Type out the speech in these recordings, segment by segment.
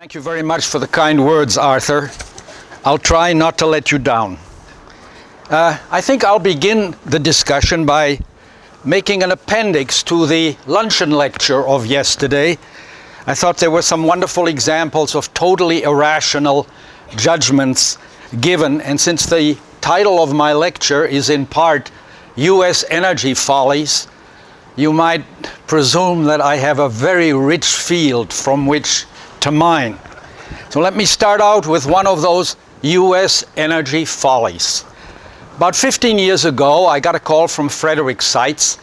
Thank you very much for the kind words, Arthur. I'll try not to let you down. I think I'll begin the discussion by making an appendix to the luncheon lecture of yesterday. I thought there were some wonderful examples of totally irrational judgments given, and since the title of my lecture is in part U.S. Energy Follies, you might presume that I have a very rich field from which to mine. So let me start out with one of those U.S. energy follies. About 15 years ago, I got a call from Frederick Seitz,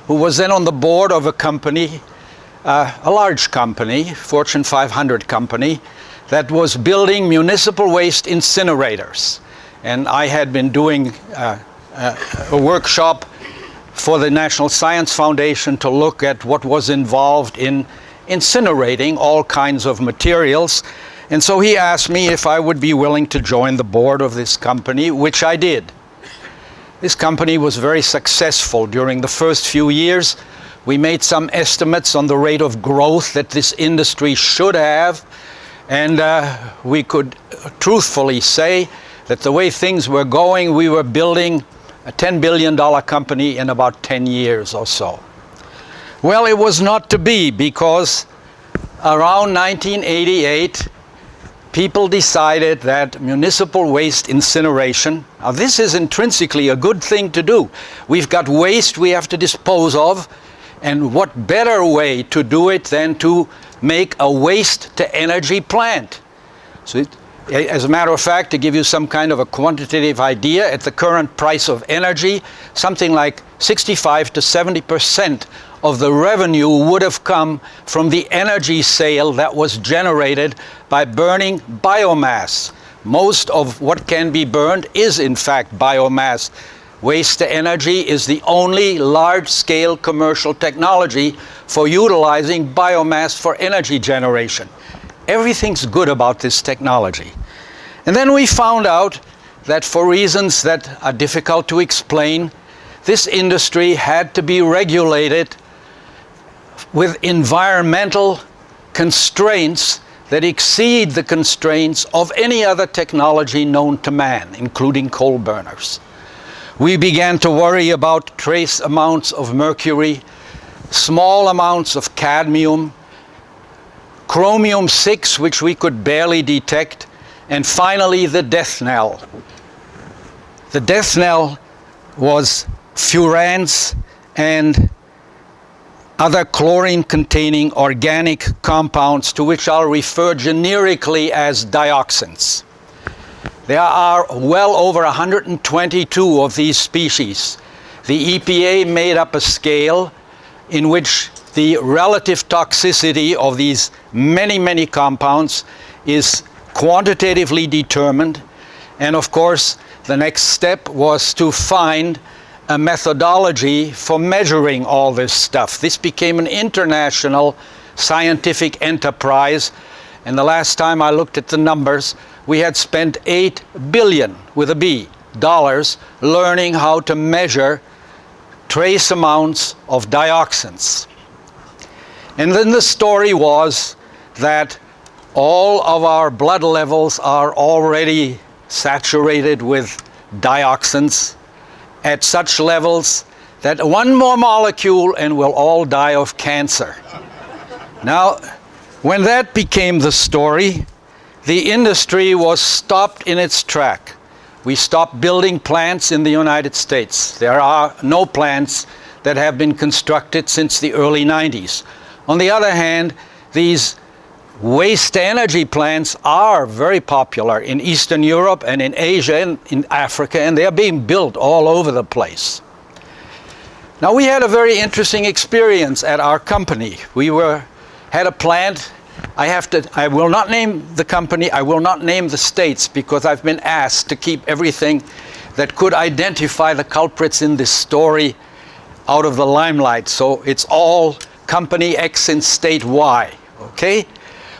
who was then on the board of a company, a large company, Fortune 500 company, that was building municipal waste incinerators. And I had been doing a workshop for the National Science Foundation to look at what was involved in incinerating all kinds of materials. And so he asked me if I would be willing to join the board of this company, which I did. This company was very successful during the first few years. We made some estimates on the rate of growth that this industry should have, and we could truthfully say that the way things were going, we were building a $10 billion company in about 10 years or so. Well, it was not to be, because around 1988, people decided that municipal waste incineration, now this is intrinsically a good thing to do. We've got waste we have to dispose of, and what better way to do it than to make a waste-to-energy plant? So as a matter of fact, to give you some kind of a quantitative idea, at the current price of energy, something like 65 to 70% of the revenue would have come from the energy sale that was generated by burning biomass. Most of what can be burned is in fact biomass. Waste to energy is the only large-scale commercial technology for utilizing biomass for energy generation. Everything's good about this technology. And then we found out that for reasons that are difficult to explain, this industry had to be regulated with environmental constraints that exceed the constraints of any other technology known to man, including coal burners. We began to worry about trace amounts of mercury, small amounts of cadmium, chromium-6, which we could barely detect, and finally the death knell. The death knell was furans and other chlorine-containing organic compounds, to which I'll refer generically as dioxins. There are well over 122 of these species. The EPA made up a scale in which the relative toxicity of these many compounds is quantitatively determined. And of course, the next step was to find a methodology for measuring all this stuff. This became an international scientific enterprise, and the last time I looked at the numbers, we had spent $8 billion, with a B, dollars, learning how to measure trace amounts of dioxins. And then the story was that all of our blood levels are already saturated with dioxins at such levels that one more molecule and we'll all die of cancer. Now, when that became the story, the industry was stopped in its track. We stopped building plants in the United States. There are no plants that have been constructed since the early 90s. On the other hand, these waste-to-energy plants are very popular in Eastern Europe and in Asia and in Africa, and they're being built all over the place. Now, we had a very interesting experience at our company. We had a plant. I will not name the company, I will not name the states, because I've been asked to keep everything that could identify the culprits in this story out of the limelight. So it's all company X in state Y, okay?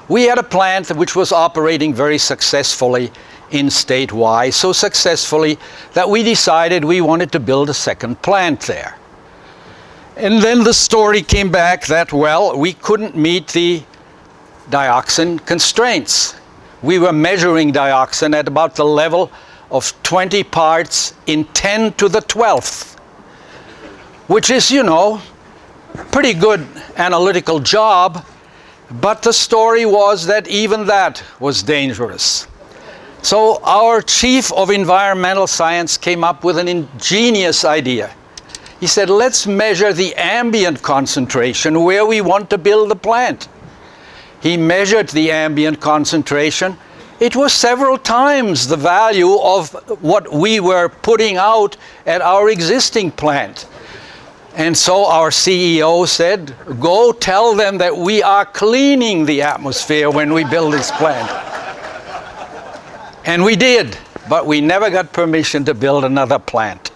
We had a plant which was operating very successfully in state Y, so successfully that we decided we wanted to build a second plant there. And then the story came back that, well, we couldn't meet the dioxin constraints. We were measuring dioxin at about the level of 20 parts in 10 to the 12th, which is, you know, pretty good analytical job, but the story was that even that was dangerous. So our chief of environmental science came up with an ingenious idea. He said, let's measure the ambient concentration where we want to build the plant. He measured the ambient concentration. It was several times the value of what we were putting out at our existing plant. And so our CEO said, go tell them that we are cleaning the atmosphere when we build this plant. And we did, but we never got permission to build another plant.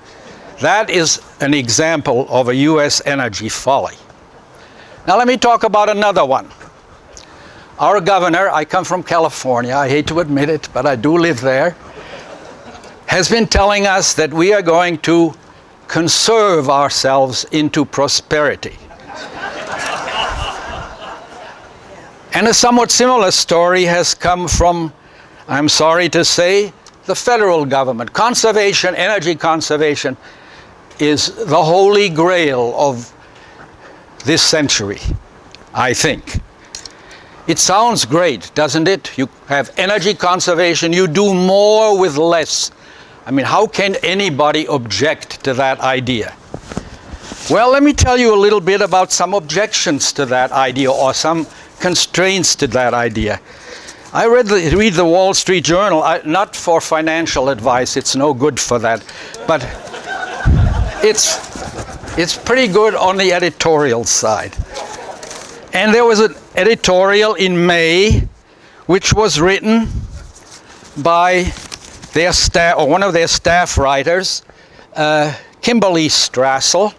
That is an example of a US energy folly. Now let me talk about another one. Our governor, I come from California, I hate to admit it, but I do live there, has been telling us that we are going to conserve ourselves into prosperity. And a somewhat similar story has come from, I'm sorry to say, the federal government. Conservation, energy conservation, is the holy grail of this century, I think. It sounds great, doesn't it? You have energy conservation, you do more with less. I mean, how can anybody object to that idea? Well, let me tell you a little bit about some objections to that idea or some constraints to that idea. I read the Wall Street Journal, not for financial advice, it's no good for that, but it's pretty good on the editorial side. And there was an editorial in May which was written by their staff, or one of their staff writers, Kimberly Strassel,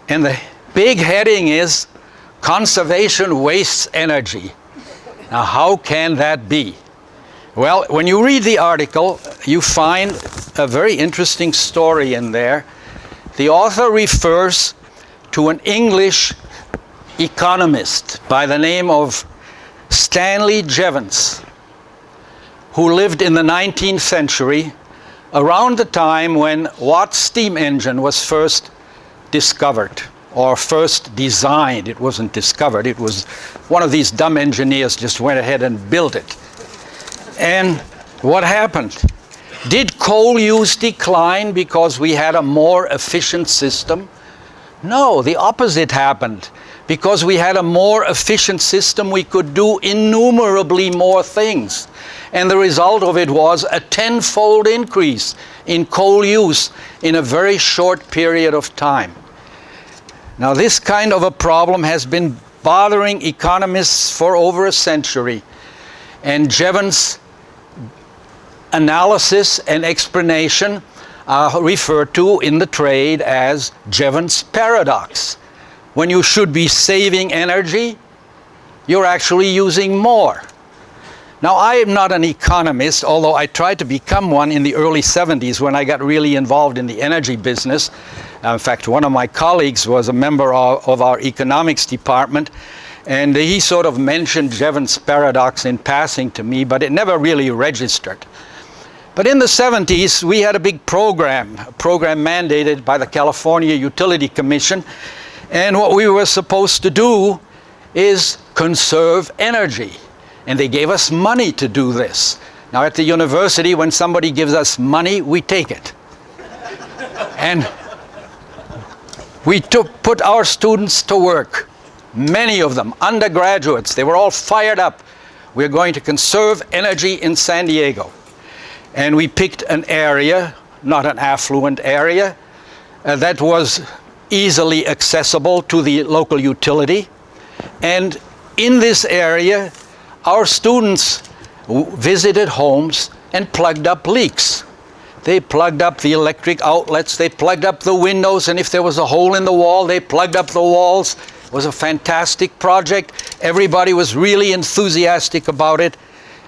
and the big heading is "Conservation Wastes Energy." Now, how can that be? Well, when you read the article, you find a very interesting story in there. The author refers to an English economist by the name of Stanley Jevons, who lived in the 19th century, around the time when Watt's steam engine was first discovered, or first designed. It wasn't discovered, it was one of these dumb engineers just went ahead and built it. And what happened? Did coal use decline because we had a more efficient system? No, the opposite happened. Because we had a more efficient system, we could do innumerably more things. And the result of it was a tenfold increase in coal use in a very short period of time. Now, this kind of a problem has been bothering economists for over a century. And Jevons' analysis and explanation are referred to in the trade as Jevons' paradox. When you should be saving energy, you're actually using more. Now, I am not an economist, although I tried to become one in the early 70s when I got really involved in the energy business. In fact, one of my colleagues was a member of our economics department, and he sort of mentioned Jevons' paradox in passing to me, but it never really registered. But in the 70s, we had a big program mandated by the California Utility Commission. And what we were supposed to do is conserve energy. And they gave us money to do this. Now at the university, when somebody gives us money, we take it. And we put our students to work. Many of them, undergraduates, they were all fired up. We're going to conserve energy in San Diego. And we picked an area, not an affluent area, that was easily accessible to the local utility. And in this area, our students visited homes and plugged up leaks. They plugged up the electric outlets, they plugged up the windows, and if there was a hole in the wall, they plugged up the walls. It was a fantastic project. Everybody was really enthusiastic about it.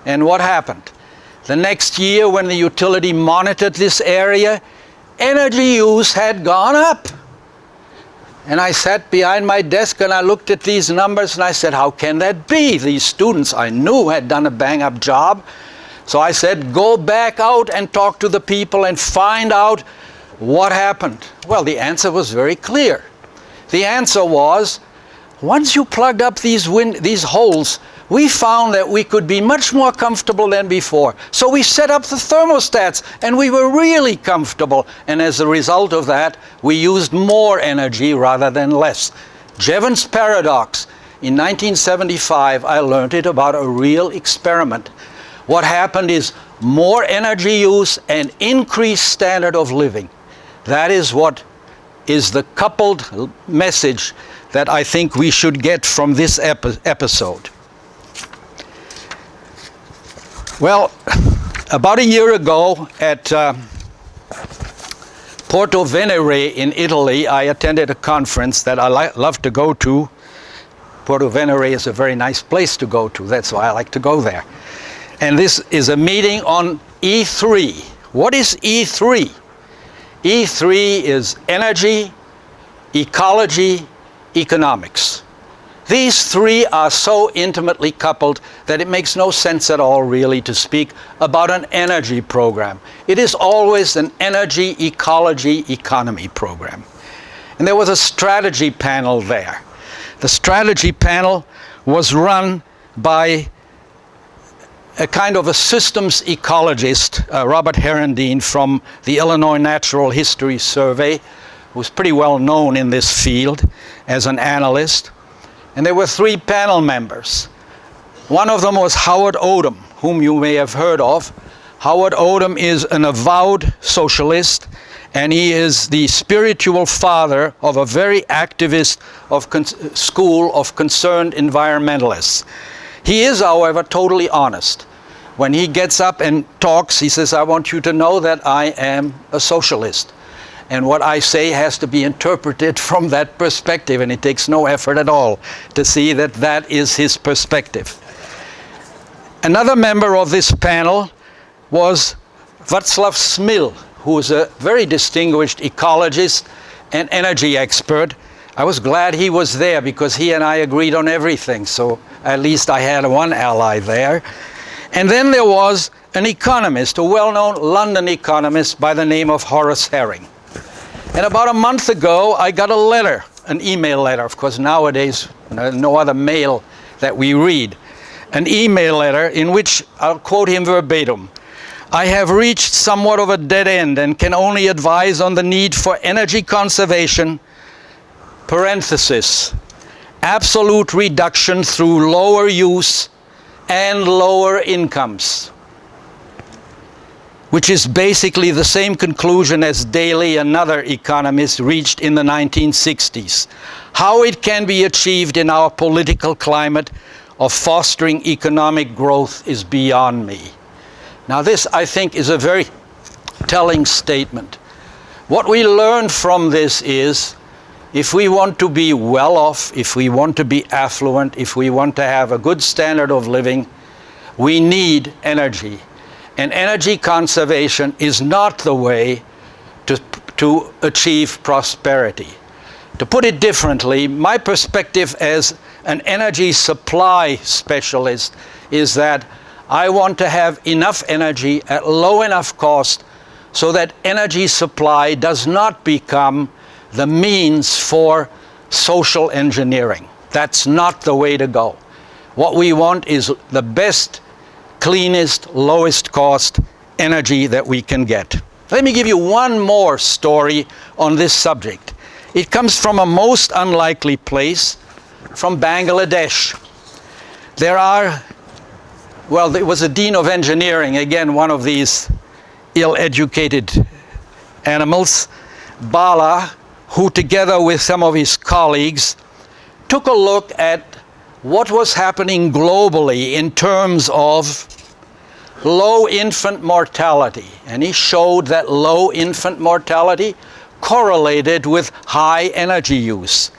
And what happened? The next year, when the utility monitored this area, energy use had gone up. And I sat behind my desk and I looked at these numbers and I said, how can that be? These students I knew had done a bang-up job. So I said, go back out and talk to the people and find out what happened. Well, the answer was very clear. The answer was, once you plugged up these holes, we found that we could be much more comfortable than before. So we set up the thermostats and we were really comfortable. And as a result of that, we used more energy rather than less. Jevons paradox. In 1975, I learned it about a real experiment. What happened is more energy use and increased standard of living. That is what is the coupled message that I think we should get from this episode. Well, about a year ago at Porto Venere in Italy, I attended a conference that I love to go to. Porto Venere is a very nice place to go to. That's why I like to go there. And this is a meeting on E3. What is E3? E3 is energy, ecology, economics. These three are so intimately coupled that it makes no sense at all really to speak about an energy program. It is always an energy, ecology, economy program. And there was a strategy panel there. The strategy panel was run by a kind of a systems ecologist, Robert Herendeen from the Illinois Natural History Survey, who's pretty well known in this field as an analyst. And there were three panel members. One of them was Howard Odum, whom you may have heard of. Howard Odum is an avowed socialist, and he is the spiritual father of a very activist school of concerned environmentalists. He is, however, totally honest. When he gets up and talks, he says, I want you to know that I am a socialist. And what I say has to be interpreted from that perspective, and it takes no effort at all to see that that is his perspective. Another member of this panel was Václav Smil, who is a very distinguished ecologist and energy expert. I was glad he was there because he and I agreed on everything, so at least I had one ally there. And then there was an economist, a well-known London economist by the name of Horace Herring. And about a month ago, I got a letter, an email letter. Of course, nowadays, no other mail that we read. An email letter in which, I'll quote him verbatim, I have reached somewhat of a dead end and can only advise on the need for energy conservation, parenthesis, absolute reduction through lower use and lower incomes, which is basically the same conclusion as Daly, another economist, reached in the 1960s. How it can be achieved in our political climate of fostering economic growth is beyond me. Now this, I think, is a very telling statement. What we learn from this is, if we want to be well off, if we want to be affluent, if we want to have a good standard of living, we need energy. And energy conservation is not the way to achieve prosperity. To put it differently, my perspective as an energy supply specialist is that I want to have enough energy at low enough cost so that energy supply does not become the means for social engineering. That's not the way to go. What we want is the best, cleanest, lowest cost energy that we can get. Let me give you one more story on this subject. It comes from a most unlikely place, from Bangladesh. There was a dean of engineering, again one of these ill-educated animals, Bala, who together with some of his colleagues took a look at what was happening globally in terms of low infant mortality. And he showed that low infant mortality correlated with high energy use,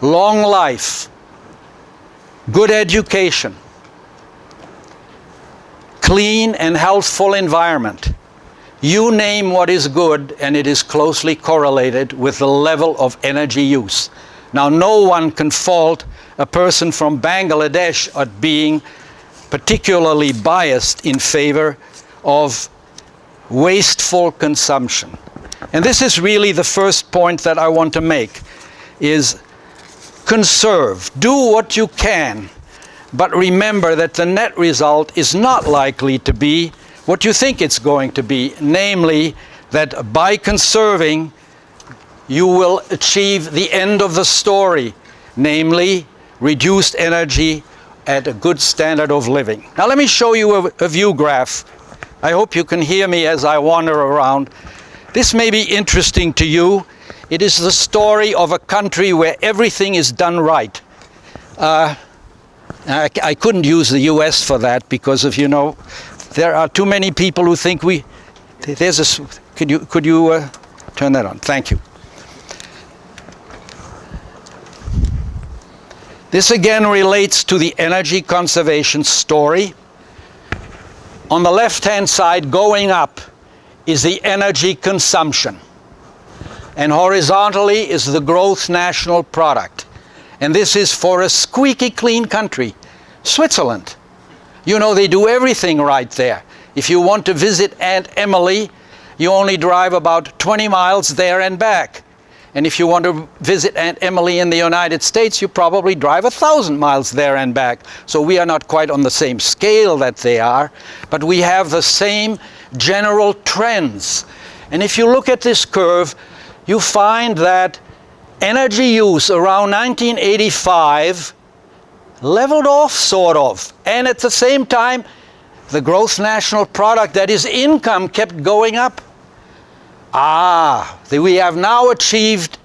long life, good education, clean and healthful environment. You name what is good, and it is closely correlated with the level of energy use. Now, no one can fault a person from Bangladesh at being particularly biased in favor of wasteful consumption. And this is really the first point that I want to make, is conserve. Do what you can, but remember that the net result is not likely to be what you think it's going to be, namely that by conserving you will achieve the end of the story, namely reduced energy at a good standard of living. Now let me show you a view graph. I hope you can hear me as I wander around. This may be interesting to you. It is the story of a country where everything is done right. I couldn't use the US for that because of, there are too many people who think could you turn that on? Thank you. This again relates to the energy conservation story. On the left-hand side, going up, is the energy consumption. And horizontally is the gross national product. And this is for a squeaky clean country, Switzerland. They do everything right there. If you want to visit Aunt Emily, you only drive about 20 miles there and back. And if you want to visit Aunt Emily in the United States, you probably drive 1,000 miles there and back. So we are not quite on the same scale that they are, but we have the same general trends. And if you look at this curve, you find that energy use around 1985 leveled off, sort of. And at the same time, the gross national product, that is income, kept going up. We have now achieved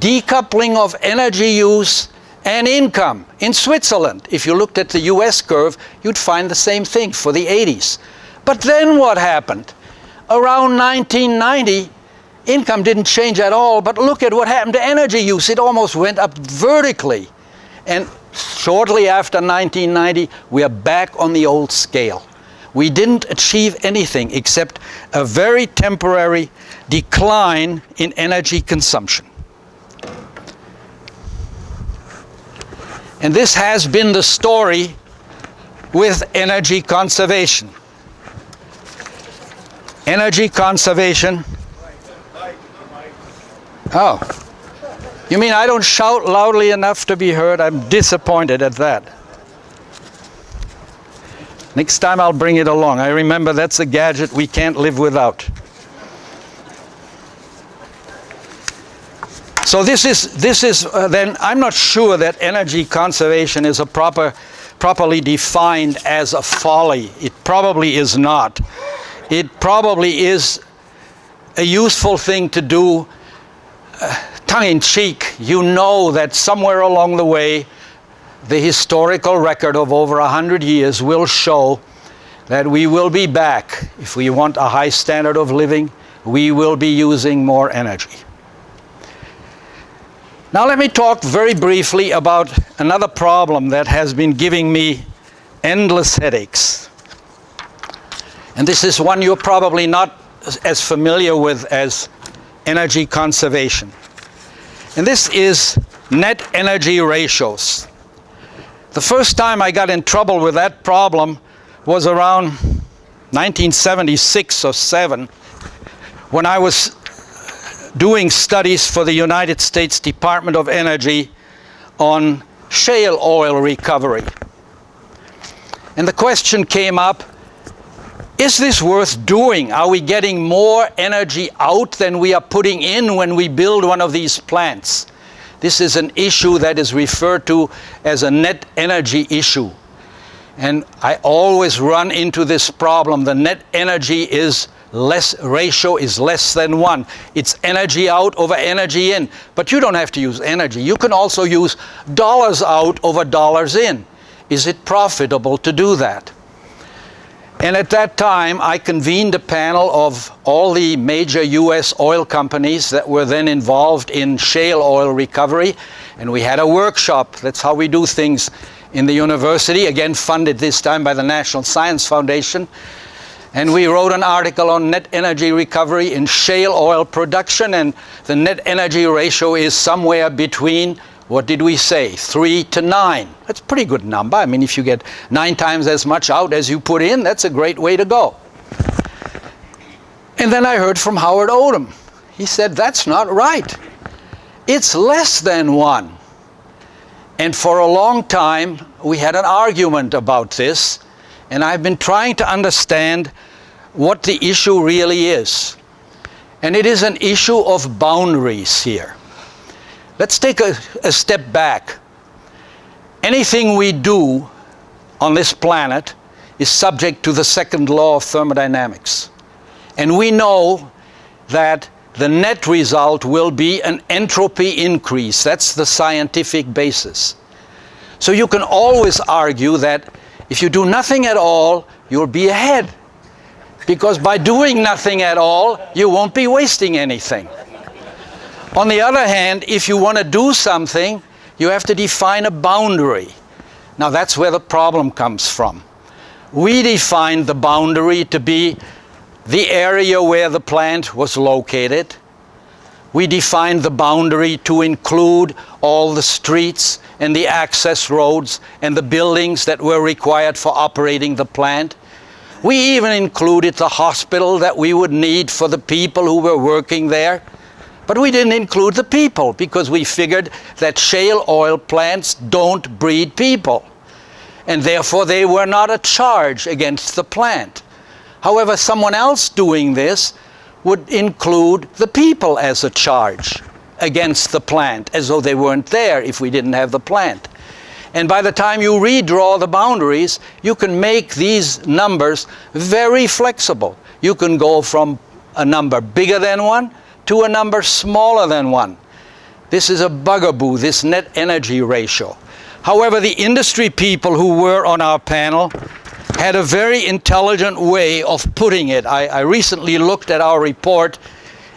decoupling of energy use and income in Switzerland. If you looked at the US curve, you'd find the same thing for the 80s. But then what happened? Around 1990, income didn't change at all, but look at what happened to energy use. It almost went up vertically. And shortly after 1990, we are back on the old scale. We didn't achieve anything except a very temporary decline in energy consumption. And this has been the story with energy conservation. Energy conservation. Oh, you mean I don't shout loudly enough to be heard? I'm disappointed at that. Next time I'll bring it along. I remember that's a gadget we can't live without. So this is then, I'm not sure that energy conservation is properly defined as a folly. It probably is not. It probably is a useful thing to do tongue-in-cheek. You know that somewhere along the way, the historical record of over 100 years will show that we will be back. If we want a high standard of living, we will be using more energy. Now let me talk very briefly about another problem that has been giving me endless headaches. And this is one you're probably not as familiar with as energy conservation. And this is net energy ratios. The first time I got in trouble with that problem was around 1976 or 7, when I was doing studies for the United States Department of Energy on shale oil recovery. And the question came up, is this worth doing? Are we getting more energy out than we are putting in when we build one of these plants? This is an issue that is referred to as a net energy issue. And I always run into this problem. The net energy ratio is less than 1. It's energy out over energy in. But you don't have to use energy. You can also use dollars out over dollars in. Is it profitable to do that? And at that time, I convened a panel of all the major US oil companies that were then involved in shale oil recovery. And we had a workshop. That's how we do things in the university, again funded this time by the National Science Foundation. And we wrote an article on net energy recovery in shale oil production, and the net energy ratio is somewhere between, what did we say, 3 to 9. That's a pretty good number. I mean, if you get 9 times as much out as you put in, that's a great way to go. And then I heard from Howard Odom. He said, that's not right. It's less than 1. And for a long time, we had an argument about this, and I've been trying to understand what the issue really is. And it is an issue of boundaries here. Let's take a step back. Anything we do on this planet is subject to the second law of thermodynamics. And we know that the net result will be an entropy increase. That's the scientific basis. So you can always argue that if you do nothing at all, you'll be ahead. Because by doing nothing at all, you won't be wasting anything. On the other hand, if you want to do something, you have to define a boundary. Now that's where the problem comes from. We defined the boundary to be the area where the plant was located. We defined the boundary to include all the streets and the access roads and the buildings that were required for operating the plant. We even included the hospital that we would need for the people who were working there. But we didn't include the people because we figured that shale oil plants don't breed people. And therefore they were not a charge against the plant. However, someone else doing this would include the people as a charge against the plant, as though they weren't there if we didn't have the plant. And by the time you redraw the boundaries, you can make these numbers very flexible. You can go from a number bigger than 1 to a number smaller than 1. This is a bugaboo, this net energy ratio. However, the industry people who were on our panel had a very intelligent way of putting it. I recently looked at our report.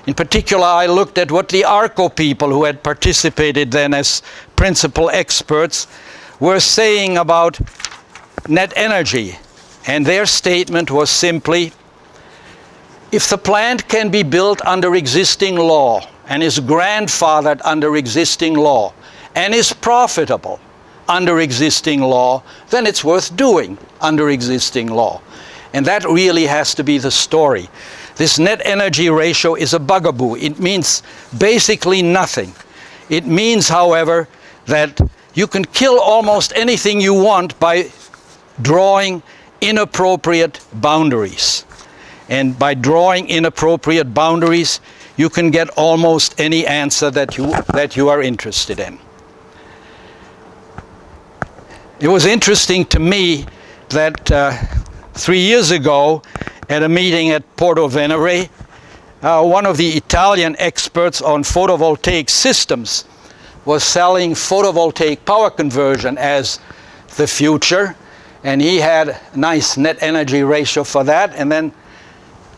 In particular, I looked at what the ARCO people who had participated then as principal experts were saying about net energy. And their statement was simply, if the plant can be built under existing law and is grandfathered under existing law and is profitable under existing law, then it's worth doing under existing law. And that really has to be the story. This net energy ratio is a bugaboo. It means basically nothing. It means, however, that you can kill almost anything you want by drawing inappropriate boundaries. And by drawing inappropriate boundaries, you can get almost any answer that you are interested in. It was interesting to me that 3 years ago at a meeting at Porto Venere, one of the Italian experts on photovoltaic systems was selling photovoltaic power conversion as the future, and he had a nice net energy ratio for that. And then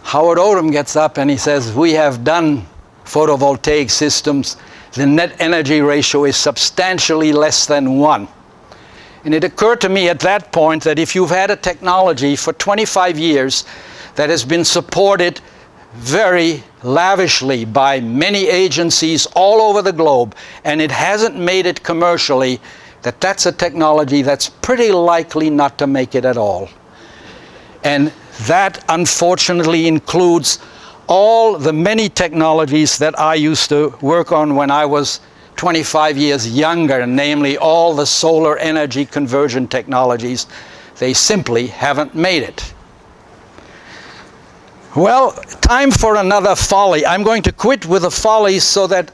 Howard Odom gets up and he says, we have done photovoltaic systems. The net energy ratio is substantially less than 1. And it occurred to me at that point that if you've had a technology for 25 years that has been supported very lavishly by many agencies all over the globe, and it hasn't made it commercially, that's a technology that's pretty likely not to make it at all. And that unfortunately includes all the many technologies that I used to work on when I was 25 years younger, namely all the solar energy conversion technologies. They simply haven't made it. Well, time for another folly. I'm going to quit with the follies so that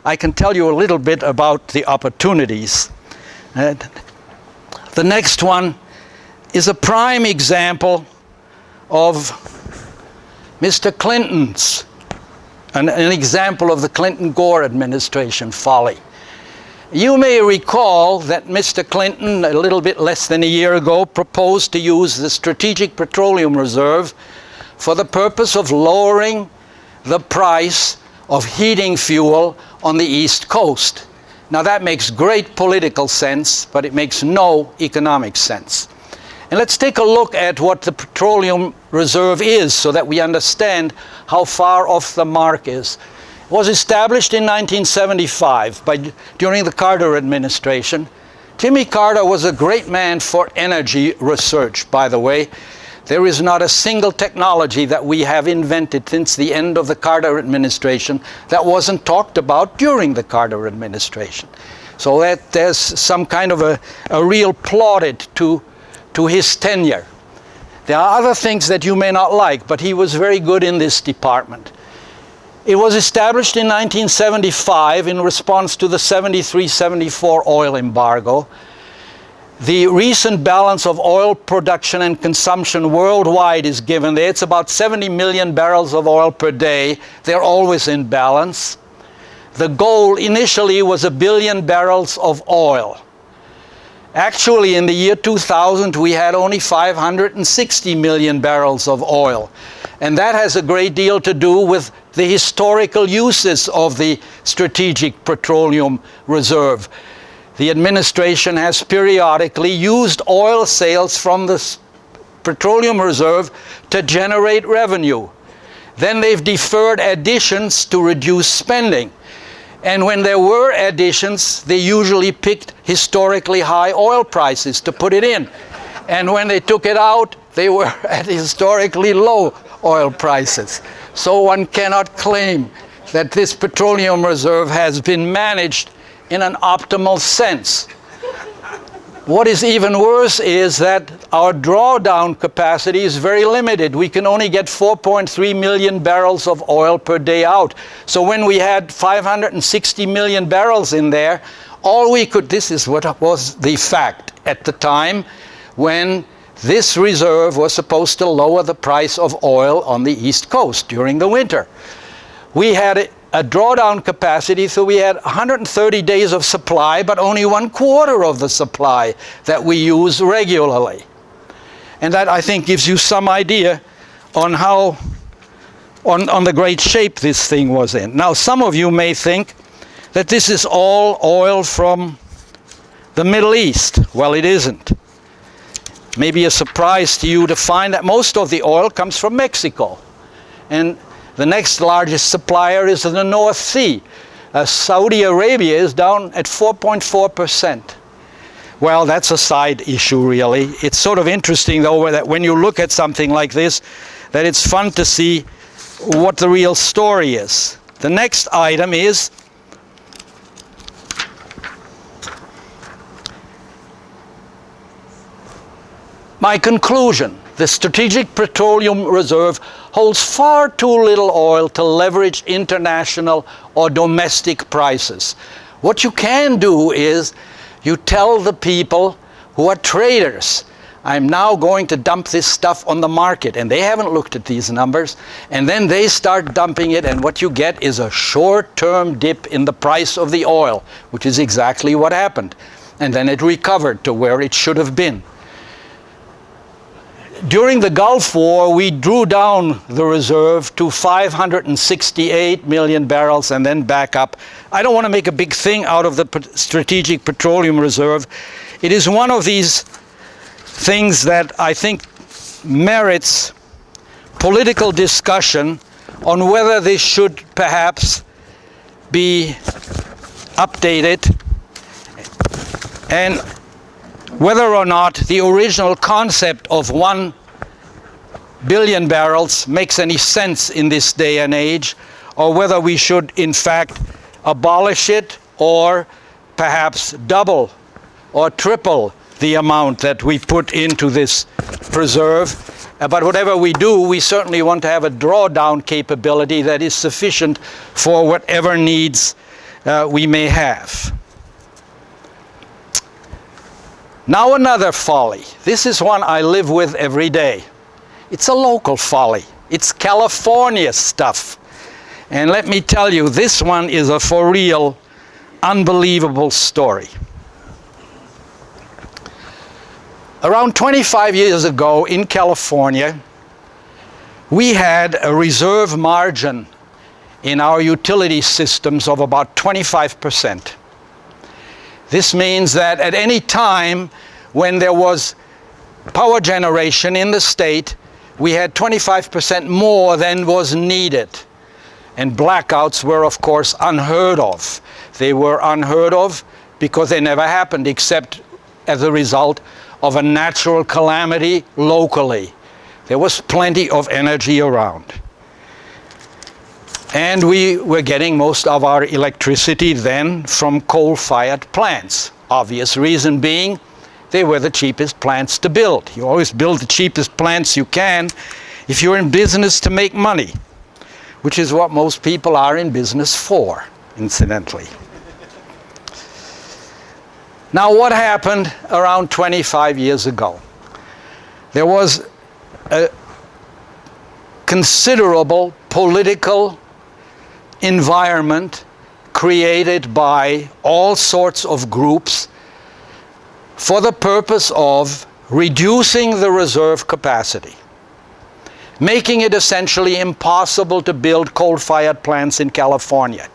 I can tell you a little bit about the opportunities. The next one is a prime example of Mr. Clinton's, an example of the Clinton-Gore administration folly. You may recall that Mr. Clinton, a little bit less than a year ago, proposed to use the Strategic Petroleum Reserve for the purpose of lowering the price of heating fuel on the East Coast. Now that makes great political sense, but it makes no economic sense. And let's take a look at what the petroleum reserve is so that we understand how far off the mark is. It was established in 1975 during the Carter administration. Jimmy Carter was a great man for energy research, by the way. There is not a single technology that we have invented since the end of the Carter administration that wasn't talked about during the Carter administration. So that there's some kind of a real plaudit to his tenure. There are other things that you may not like, but he was very good in this department. It was established in 1975 in response to the 73-74 oil embargo. The recent balance of oil production and consumption worldwide is given there. It's about 70 million barrels of oil per day. They're always in balance. The goal initially was 1 billion barrels of oil. Actually, in the year 2000, we had only 560 million barrels of oil. And that has a great deal to do with the historical uses of the Strategic Petroleum Reserve. The administration has periodically used oil sales from the petroleum reserve to generate revenue. Then they've deferred additions to reduce spending. And when there were additions, they usually picked historically high oil prices to put it in. And when they took it out, they were at historically low oil prices. So one cannot claim that this petroleum reserve has been managed in an optimal sense. What is even worse is that our drawdown capacity is very limited. We can only get 4.3 million barrels of oil per day out. So when we had 560 million barrels in there, all we could, this is what was the fact at the time when this reserve was supposed to lower the price of oil on the East Coast during the winter. We had a drawdown capacity, so we had 130 days of supply, but only 1/4 of the supply that we use regularly. And that, I think, gives you some idea on how, on the great shape this thing was in. Now, some of you may think that this is all oil from the Middle East. Well, it isn't. Maybe a surprise to you to find that most of the oil comes from Mexico. And the next largest supplier is in the North Sea. Saudi Arabia is down at 4.4%. Well, that's a side issue, really. It's sort of interesting, though, that when you look at something like this, that it's fun to see what the real story is. The next item is my conclusion. The Strategic Petroleum Reserve holds far too little oil to leverage international or domestic prices. What you can do is you tell the people who are traders, I'm now going to dump this stuff on the market, and they haven't looked at these numbers, and then they start dumping it, and what you get is a short-term dip in the price of the oil, which is exactly what happened. And then it recovered to where it should have been. During the Gulf War, we drew down the reserve to 568 million barrels and then back up. I don't want to make a big thing out of the Strategic Petroleum Reserve. It is one of these things that I think merits political discussion on whether this should perhaps be updated and whether or not the original concept of 1 billion barrels makes any sense in this day and age, or whether we should in fact abolish it or perhaps double or triple the amount that we put into this reserve. But whatever we do, we certainly want to have a drawdown capability that is sufficient for whatever needs we may have. Now another folly. This is one I live with every day. It's a local folly. It's California stuff. And let me tell you, this one is a for real, unbelievable story. Around 25 years ago in California, we had a reserve margin in our utility systems of about 25%. This means that at any time when there was power generation in the state, we had 25% more than was needed. And blackouts were, of course, unheard of. They were unheard of because they never happened except as a result of a natural calamity locally. There was plenty of energy around. And we were getting most of our electricity then from coal-fired plants. Obvious reason being, they were the cheapest plants to build. You always build the cheapest plants you can if you're in business to make money, which is what most people are in business for, incidentally. Now, what happened around 25 years ago? There was a considerable political environment created by all sorts of groups for the purpose of reducing the reserve capacity, making it essentially impossible to build coal-fired plants in California.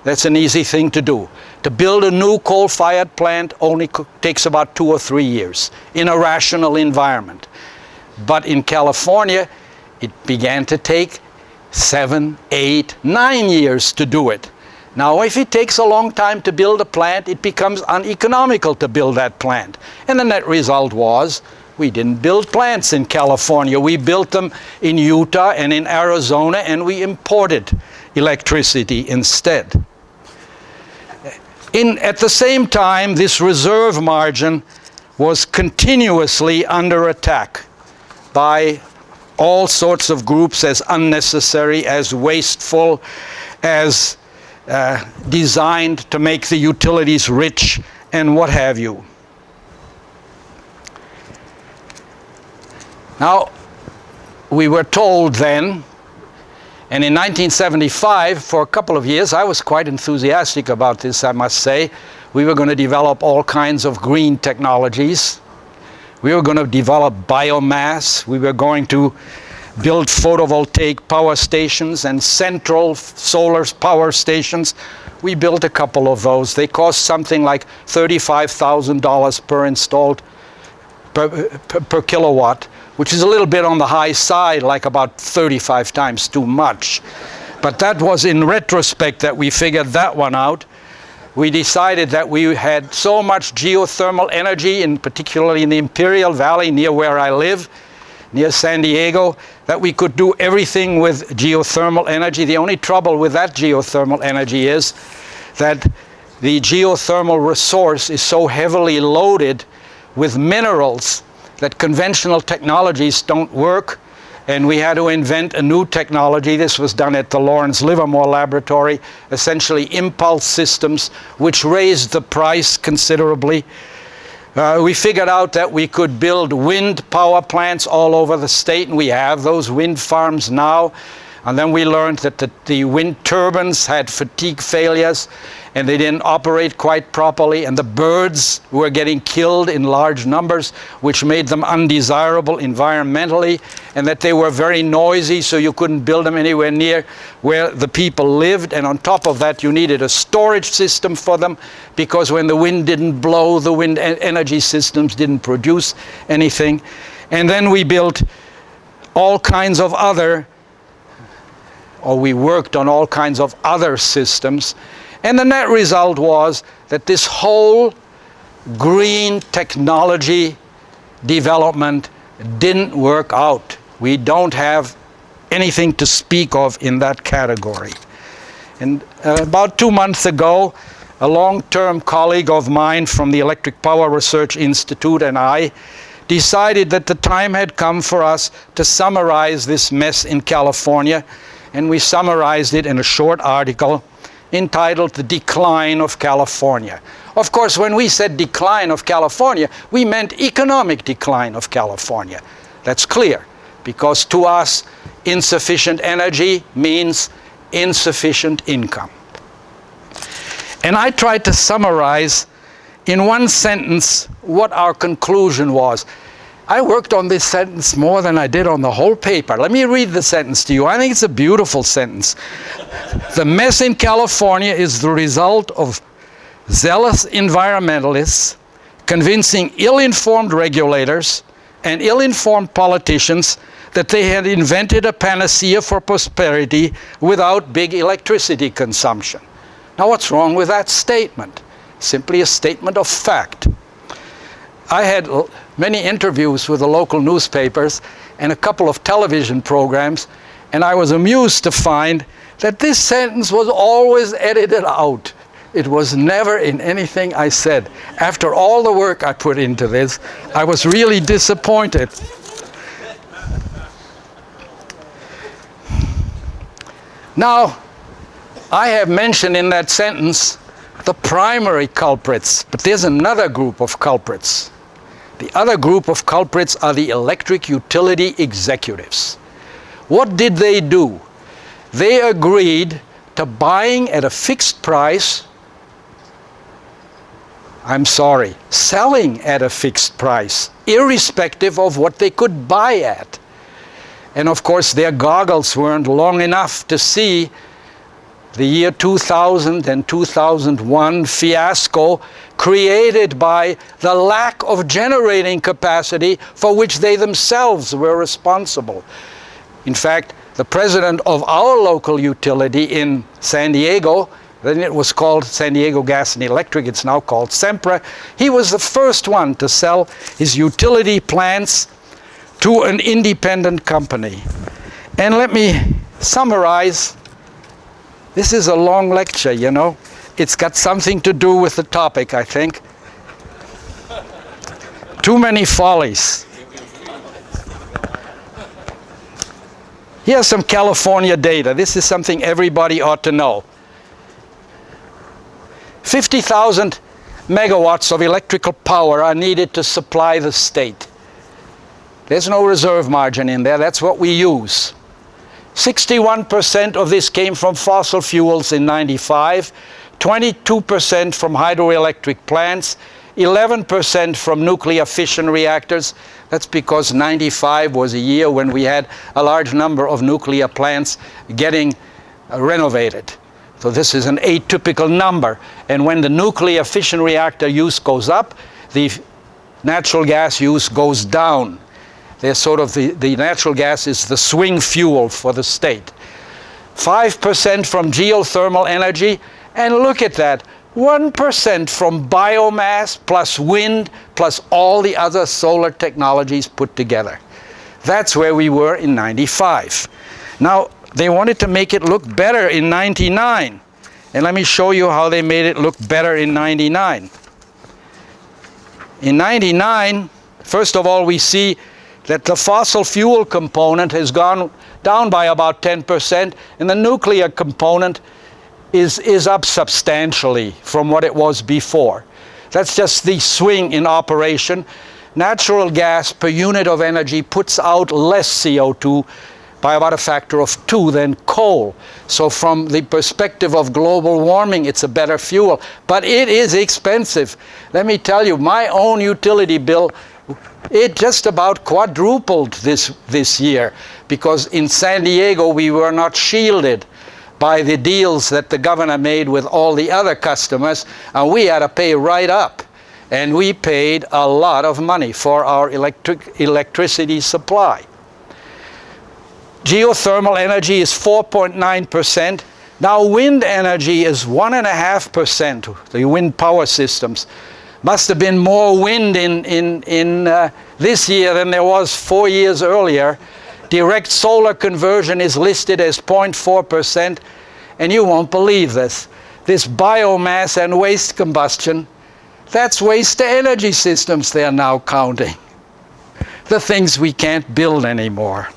That's an easy thing to do. To build a new coal-fired plant only takes about 2 or 3 years in a rational environment. But in California, it began to take 7, 8, 9 years to do it. Now, if it takes a long time to build a plant, it becomes uneconomical to build that plant. And the net result was, we didn't build plants in California. We built them in Utah and in Arizona, and we imported electricity instead. At the same time, this reserve margin was continuously under attack by all sorts of groups as unnecessary, as wasteful, as designed to make the utilities rich, and what have you. Now, we were told then, and in 1975, for a couple of years, I was quite enthusiastic about this, I must say. We were going to develop all kinds of green technologies. We were going to develop biomass. We were going to build photovoltaic power stations and central solar power stations. We built a couple of those. They cost something like $35,000 per installed per kilowatt, which is a little bit on the high side, like about 35 times too much. But that was in retrospect that we figured that one out. We decided that we had so much geothermal energy, particularly in the Imperial Valley near where I live, near San Diego, that we could do everything with geothermal energy. The only trouble with that geothermal energy is that the geothermal resource is so heavily loaded with minerals that conventional technologies don't work, and we had to invent a new technology. This was done at the Lawrence Livermore Laboratory, essentially impulse systems, which raised the price considerably. We figured out that we could build wind power plants all over the state, and we have those wind farms now. And then we learned that the wind turbines had fatigue failures, and they didn't operate quite properly, and the birds were getting killed in large numbers, which made them undesirable environmentally, and that they were very noisy, so you couldn't build them anywhere near where the people lived. And on top of that, you needed a storage system for them, because when the wind didn't blow, the wind energy systems didn't produce anything. And then we built all kinds of other, or we worked on all kinds of other systems. And the net result was that this whole green technology development didn't work out. We don't have anything to speak of in that category. And about 2 months ago, a long-term colleague of mine from the Electric Power Research Institute and I decided that the time had come for us to summarize this mess in California, and we summarized it in a short article entitled The Decline of California. Of course, when we said decline of California, we meant economic decline of California. That's clear, because to us, insufficient energy means insufficient income. And I tried to summarize in one sentence what our conclusion was. I worked on this sentence more than I did on the whole paper. Let me read the sentence to you. I think it's a beautiful sentence. The mess in California is the result of zealous environmentalists convincing ill-informed regulators and ill-informed politicians that they had invented a panacea for prosperity without big electricity consumption. Now, what's wrong with that statement? Simply a statement of fact. I had many interviews with the local newspapers and a couple of television programs, and I was amused to find that this sentence was always edited out. It was never in anything I said. After all the work I put into this, I was really disappointed. Now, I have mentioned in that sentence the primary culprits, but there's another group of culprits. The other group of culprits are the electric utility executives. What did they do? They agreed to buying at a fixed price, selling at a fixed price, irrespective of what they could buy at. And of course, their goggles weren't long enough to see the year 2000 and 2001 fiasco created by the lack of generating capacity for which they themselves were responsible. In fact, the president of our local utility in San Diego, then it was called San Diego Gas and Electric, it's now called Sempra, he was the first one to sell his utility plants to an independent company. And let me summarize. This is a long lecture, you know. It's got something to do with the topic, I think. Too many follies. Here's some California data. This is something everybody ought to know. 50,000 megawatts of electrical power are needed to supply the state. There's no reserve margin in there. That's what we use. 61% of this came from fossil fuels in '95, 22% from hydroelectric plants, 11% from nuclear fission reactors. That's because '95 was a year when we had a large number of nuclear plants getting renovated. So this is an atypical number. And when the nuclear fission reactor use goes up, the natural gas use goes down. They're sort of the natural gas is the swing fuel for the state. 5% from geothermal energy, and look at that, 1% from biomass plus wind plus all the other solar technologies put together. That's where we were in '95. Now, they wanted to make it look better in '99. And let me show you how they made it look better in '99. In '99, first of all, we see that the fossil fuel component has gone down by about 10%, and the nuclear component is up substantially from what it was before. That's just the swing in operation. Natural gas per unit of energy puts out less CO2 by about a factor of 2 than coal. So from the perspective of global warming, it's a better fuel. But it is expensive. Let me tell you, my own utility bill, it just about quadrupled this year, because in San Diego we were not shielded by the deals that the governor made with all the other customers, and we had to pay right up. And we paid a lot of money for our electricity supply. Geothermal energy is 4.9%. Now wind energy is 1.5%, the wind power systems. Must have been more wind in this year than there was 4 years earlier. Direct solar conversion is listed as 0.4%, and you won't believe this. This biomass and waste combustion, that's waste to energy systems they're now counting. The things we can't build anymore.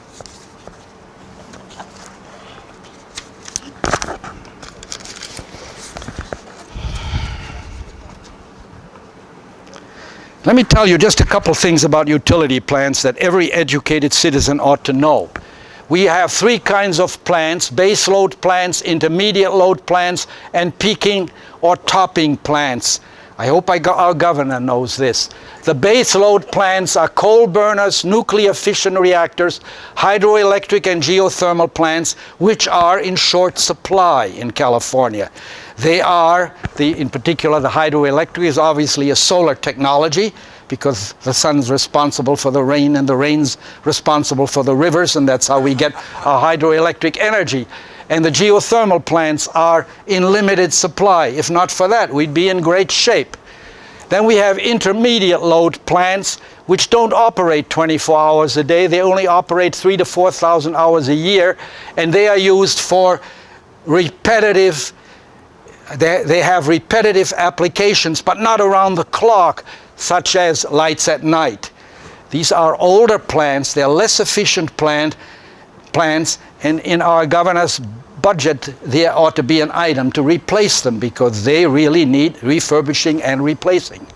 Let me tell you just a couple things about utility plants that every educated citizen ought to know. We have 3 kinds of plants: base load plants, intermediate load plants, and peaking or topping plants. I hope our governor knows this. The base load plants are coal burners, nuclear fission reactors, hydroelectric and geothermal plants, which are in short supply in California. They are, in particular the hydroelectric is obviously a solar technology, because the sun's responsible for the rain and the rain's responsible for the rivers, and that's how we get our hydroelectric energy. And the geothermal plants are in limited supply. If not for that, we'd be in great shape. Then we have intermediate load plants which don't operate 24 hours a day. They only operate 3,000 to 4,000 hours a year, and they are used for repetitive, they have repetitive applications, but not around the clock, such as lights at night. These are older plants, they're less efficient plants, and in our governor's budget there ought to be an item to replace them, because they really need refurbishing and replacing.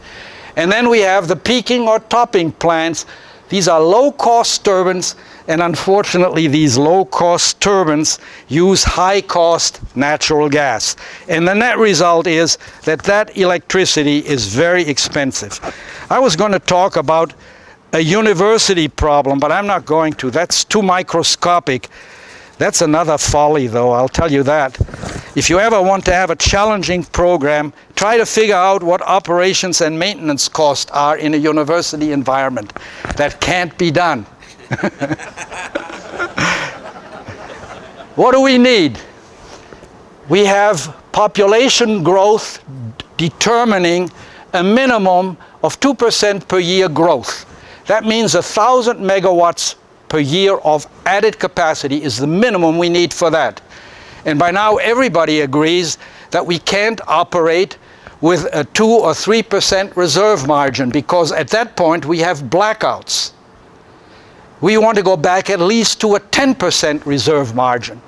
And then we have the peaking or topping plants. These are low-cost turbines, and unfortunately these low-cost turbines use high-cost natural gas. And the net result is that that electricity is very expensive. I was going to talk about a university problem, but I'm not going to. That's too microscopic. That's another folly, though, I'll tell you that. If you ever want to have a challenging program, try to figure out what operations and maintenance costs are in a university environment. That can't be done. What do we need? We have population growth determining a minimum of 2% per year growth. That means 1,000 megawatts per year of added capacity is the minimum we need for that. And by now everybody agrees that we can't operate with a 2 or 3% reserve margin, because at that point we have blackouts. We want to go back at least to a 10% reserve margin.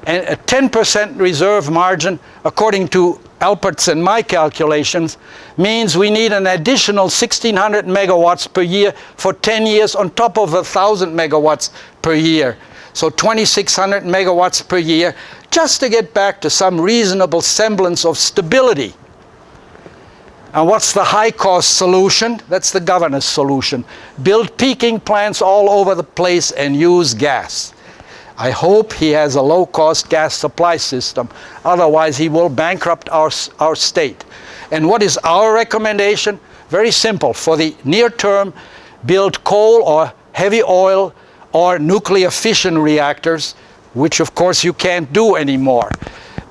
And a 10% reserve margin, according to Alpert's and my calculations, means we need an additional 1,600 megawatts per year for 10 years on top of 1,000 megawatts per year. So 2,600 megawatts per year, just to get back to some reasonable semblance of stability. And what's the high-cost solution? That's the governor's solution. Build peaking plants all over the place and use gas. I hope he has a low-cost gas supply system. Otherwise, he will bankrupt our state. And what is our recommendation? Very simple. For the near term, build coal or heavy oil or nuclear fission reactors, which of course you can't do anymore.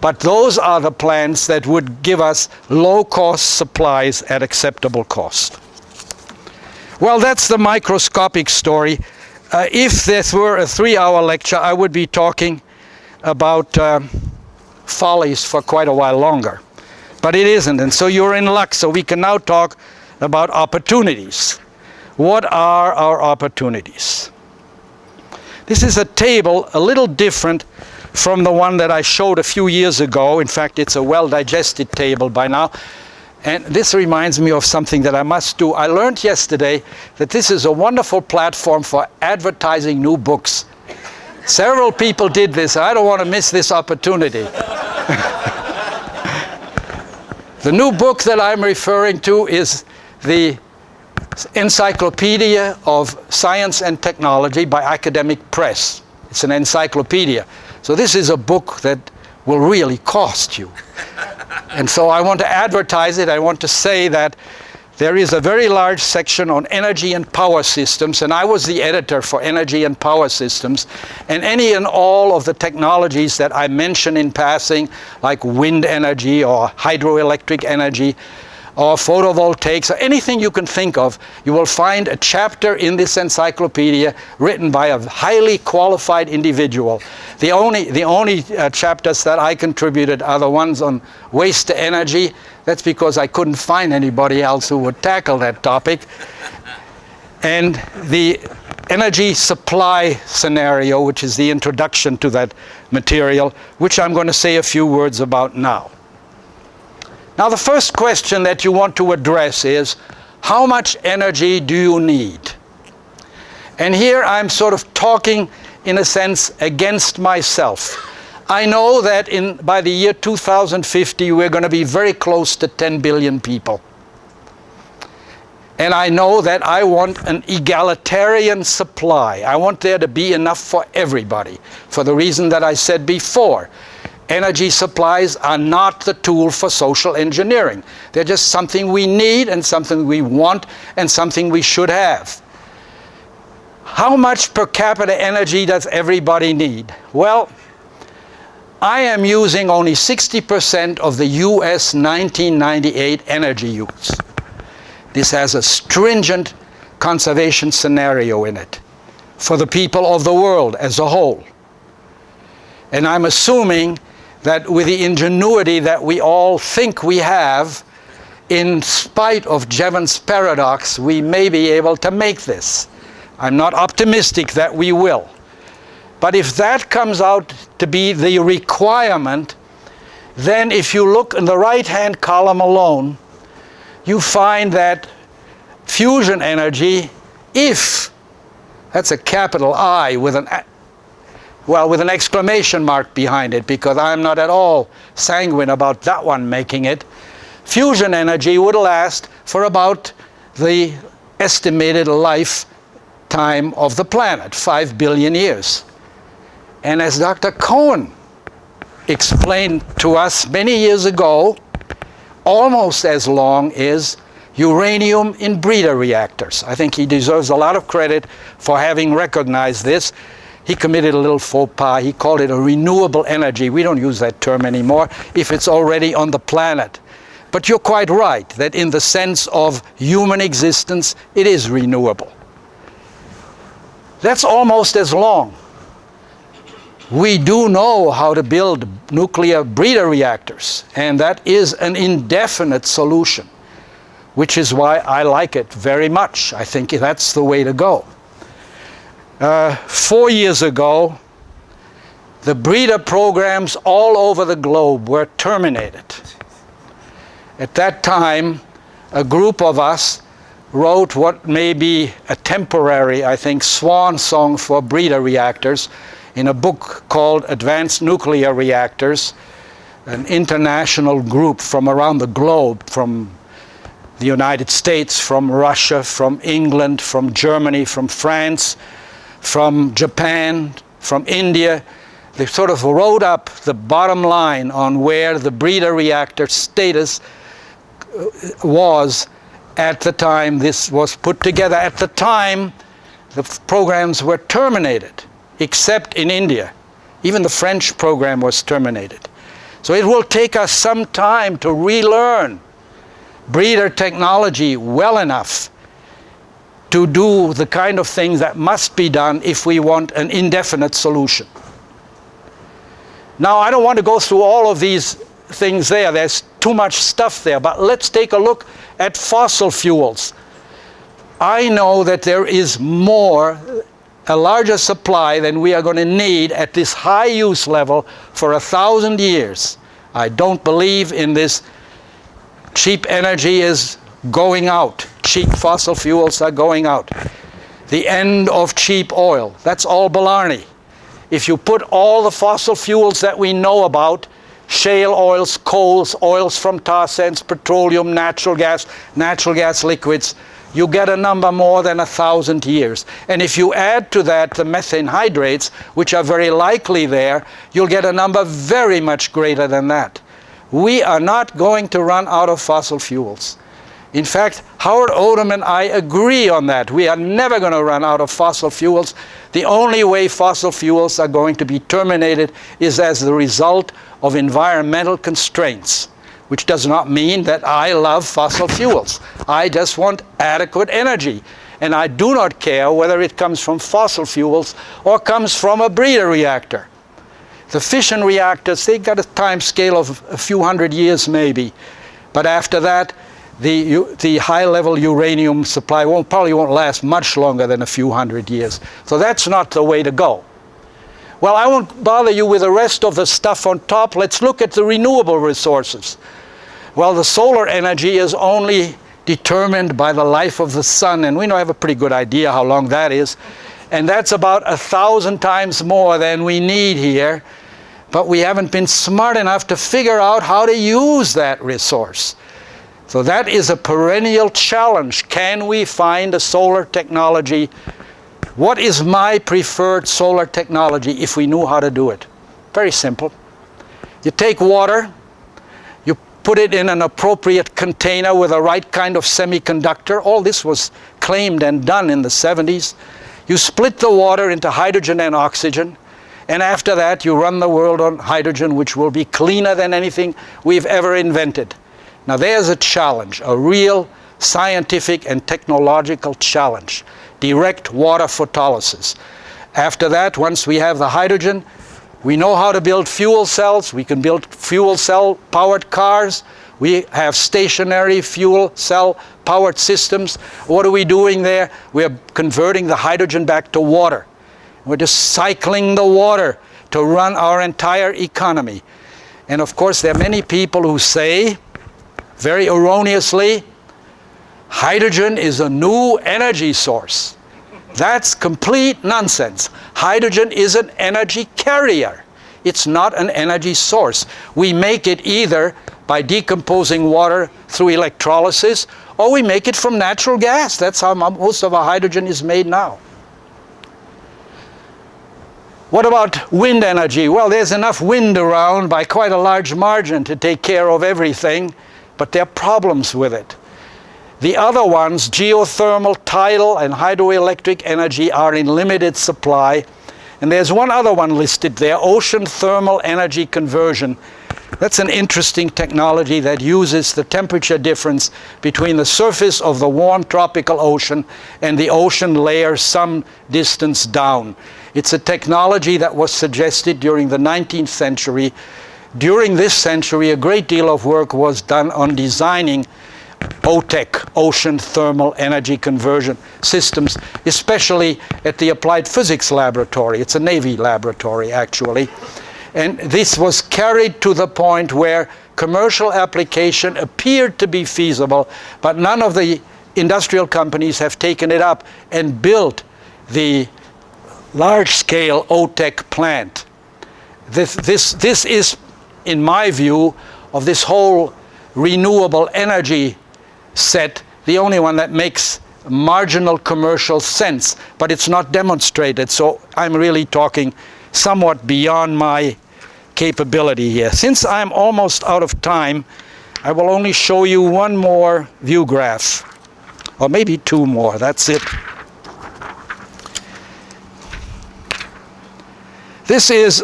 But those are the plants that would give us low-cost supplies at acceptable cost. Well, that's the microscopic story. If this were a 3-hour lecture, I would be talking about follies for quite a while longer. But it isn't, and so you're in luck. So we can now talk about opportunities. What are our opportunities? This is a table a little different from the one that I showed a few years ago. In fact, it's a well-digested table by now. And this reminds me of something that I must do. I learned yesterday that this is a wonderful platform for advertising new books. Several people did this. I don't want to miss this opportunity. The new book that I'm referring to is the Encyclopedia of Science and Technology by Academic Press. It's an encyclopedia. So this is a book that will really cost you. And so I want to advertise it. I want to say that there is a very large section on energy and power systems, and I was the editor for energy and power systems. And any and all of the technologies that I mention in passing, like wind energy or hydroelectric energy or photovoltaics, or anything you can think of, you will find a chapter in this encyclopedia written by a highly qualified individual. The only chapters that I contributed are the ones on waste to energy. That's because I couldn't find anybody else who would tackle that topic. And the energy supply scenario, which is the introduction to that material, which I'm going to say a few words about now. Now, the first question that you want to address is, how much energy do you need? And here I'm sort of talking, in a sense, against myself. I know that by the year 2050, we're going to be very close to 10 billion people. And I know that I want an egalitarian supply. I want there to be enough for everybody, for the reason that I said before. energy supplies are not the tool for social engineering. They're just something we need and something we want and something we should have. How much per capita energy does everybody need? Well, I am using only 60% of the US 1998 energy use. This has a stringent conservation scenario in it for the people of the world as a whole. And I'm assuming that with the ingenuity that we all think we have, in spite of Jevons paradox, we may be able to make this. I'm not optimistic that we will. But if that comes out to be the requirement, then if you look in the right-hand column alone, you find that fusion energy, if, that's a capital I with an exclamation mark behind it, because I'm not at all sanguine about that one making it, fusion energy would last for about the estimated lifetime of the planet, 5 billion years. And as Dr. Cohen explained to us many years ago, almost as long as uranium in breeder reactors. I think he deserves a lot of credit for having recognized this. He committed a little faux pas. He called it a renewable energy. We don't use that term anymore if it's already on the planet. But you're quite right that in the sense of human existence, it is renewable. That's almost as long. We do know how to build nuclear breeder reactors, and that is an indefinite solution, which is why I like it very much. I think that's the way to go. 4 years ago, the breeder programs all over the globe were terminated. At that time, a group of us wrote what may be a temporary, I think, swan song for breeder reactors in a book called Advanced Nuclear Reactors, an international group from around the globe, from the United States, from Russia, from England, from Germany, from France, from Japan, from India. They sort of wrote up the bottom line on where the breeder reactor status was at the time this was put together. At the time, the programs were terminated, except in India. Even the French program was terminated. So it will take us some time to relearn breeder technology well enough to do the kind of things that must be done if we want an indefinite solution. Now, I don't want to go through all of these things there. There's too much stuff there. But let's take a look at fossil fuels. I know that there is a larger supply than we are going to need at this high use level for 1,000 years. I don't believe in this cheap energy is going out. Cheap fossil fuels are going out. The end of cheap oil. That's all baloney. If you put all the fossil fuels that we know about, shale oils, coals, oils from tar sands, petroleum, natural gas liquids, you get a number more than 1,000 years. And if you add to that the methane hydrates, which are very likely there, you'll get a number very much greater than that. We are not going to run out of fossil fuels. In fact, Howard Odum and I agree on that. We are never going to run out of fossil fuels. The only way fossil fuels are going to be terminated is as the result of environmental constraints, which does not mean that I love fossil fuels. I just want adequate energy. And I do not care whether it comes from fossil fuels or comes from a breeder reactor. The fission reactors, they got a time scale of a few hundred years maybe. But after that, the high-level uranium supply probably won't last much longer than a few hundred years. So that's not the way to go. Well, I won't bother you with the rest of the stuff on top. Let's look at the renewable resources. Well, the solar energy is only determined by the life of the sun, and we have a pretty good idea how long that is. And that's about 1,000 times more than we need here. But we haven't been smart enough to figure out how to use that resource. So that is a perennial challenge. Can we find a solar technology? What is my preferred solar technology if we knew how to do it? Very simple. You take water, you put it in an appropriate container with the right kind of semiconductor. All this was claimed and done in the 70s. You split the water into hydrogen and oxygen, and after that you run the world on hydrogen, which will be cleaner than anything we've ever invented. Now there's a challenge, a real scientific and technological challenge. Direct water photolysis. After that, once we have the hydrogen, we know how to build fuel cells. We can build fuel cell powered cars. We have stationary fuel cell powered systems. What are we doing there? We are converting the hydrogen back to water. We're just cycling the water to run our entire economy. And of course, there are many people who say, very erroneously, hydrogen is a new energy source. That's complete nonsense. Hydrogen is an energy carrier. It's not an energy source. We make it either by decomposing water through electrolysis, or we make it from natural gas. That's how most of our hydrogen is made now. What about wind energy? Well, there's enough wind around by quite a large margin to take care of everything, but there are problems with it. The other ones, geothermal, tidal, and hydroelectric energy, are in limited supply. And there's one other one listed there, ocean thermal energy conversion. That's an interesting technology that uses the temperature difference between the surface of the warm tropical ocean and the ocean layer some distance down. It's a technology that was suggested during the 19th century. During this century, a great deal of work was done on designing OTEC, ocean thermal energy conversion systems, especially at the Applied Physics Laboratory. It's a Navy laboratory, actually. And this was carried to the point where commercial application appeared to be feasible, but none of the industrial companies have taken it up and built the large-scale OTEC plant. This is, in my view, of this whole renewable energy set, the only one that makes marginal commercial sense, but it's not demonstrated, so I'm really talking somewhat beyond my capability here. Since I'm almost out of time, I will only show you one more view graph, or maybe two more, that's it. This is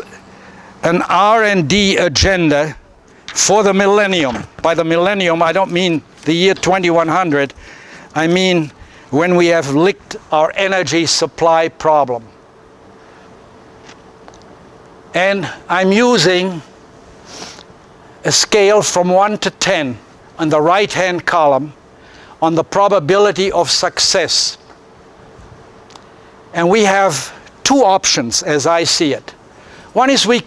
an R&D agenda for the millennium. By the millennium, I don't mean the year 2100. I mean when we have licked our energy supply problem. And I'm using a scale from 1 to 10 on the right-hand column on the probability of success. And we have two options as I see it. One is we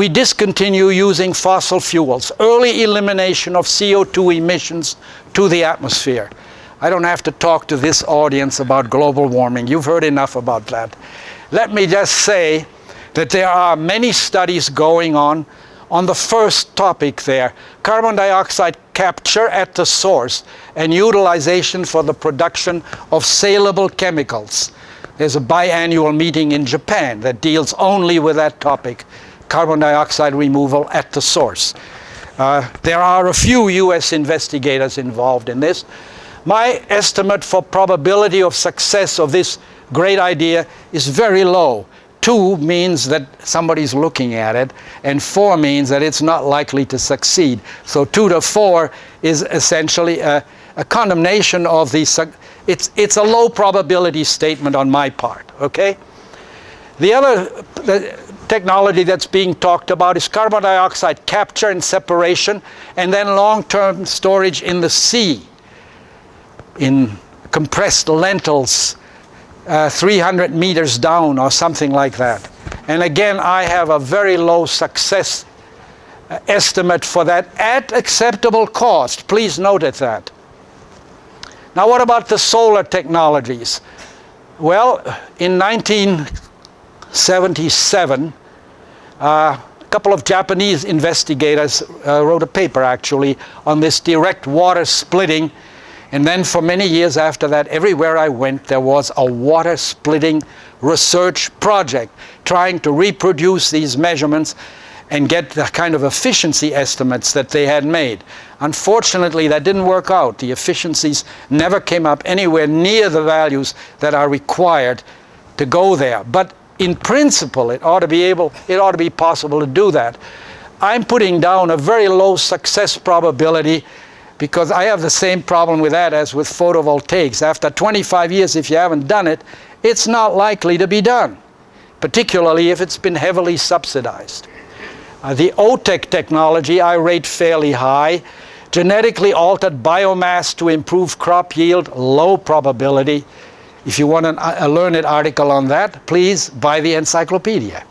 discontinue using fossil fuels, early elimination of CO2 emissions to the atmosphere. I don't have to talk to this audience about global warming. You've heard enough about that. Let me just say that there are many studies going on the first topic there, carbon dioxide capture at the source and utilization for the production of saleable chemicals. There's a biannual meeting in Japan that deals only with that topic, carbon dioxide removal at the source. There are a few US investigators involved in this. My estimate for probability of success of this great idea is very low. 2 means that somebody's looking at it, and 4 means that it's not likely to succeed. So 2 to 4 is essentially a condemnation of the, it's a low probability statement on my part, okay? The other technology that's being talked about is carbon dioxide capture and separation, and then long-term storage in the sea, in compressed lentils, 300 meters down or something like that. And again, I have a very low success estimate for that at acceptable cost. Please note that. Now what about the solar technologies? Well, in 1977, a couple of Japanese investigators wrote a paper actually on this direct water splitting. And then for many years after that, everywhere I went, there was a water splitting research project trying to reproduce these measurements. and get the kind of efficiency estimates that they had made. Unfortunately, that didn't work out. The efficiencies never came up anywhere near the values that are required to go there. But in principle, it ought to be possible to do that. I'm putting down a very low success probability because I have the same problem with that as with photovoltaics. After 25 years, if you haven't done it, it's not likely to be done, particularly if it's been heavily subsidized. The OTEC technology I rate fairly high. Genetically altered biomass to improve crop yield, low probability. If you want a learned article on that, please buy the encyclopedia.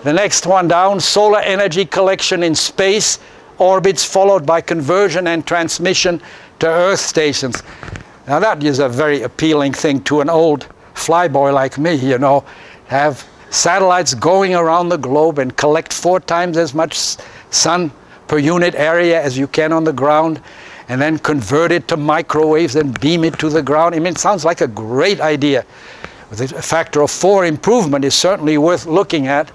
The next one down, solar energy collection in space, orbits followed by conversion and transmission to Earth stations. Now that is a very appealing thing to an old flyboy like me, you know, have satellites going around the globe and collect 4 times as much sun per unit area as you can on the ground, and then convert it to microwaves and beam it to the ground. I mean, it sounds like a great idea. The factor of 4 improvement is certainly worth looking at,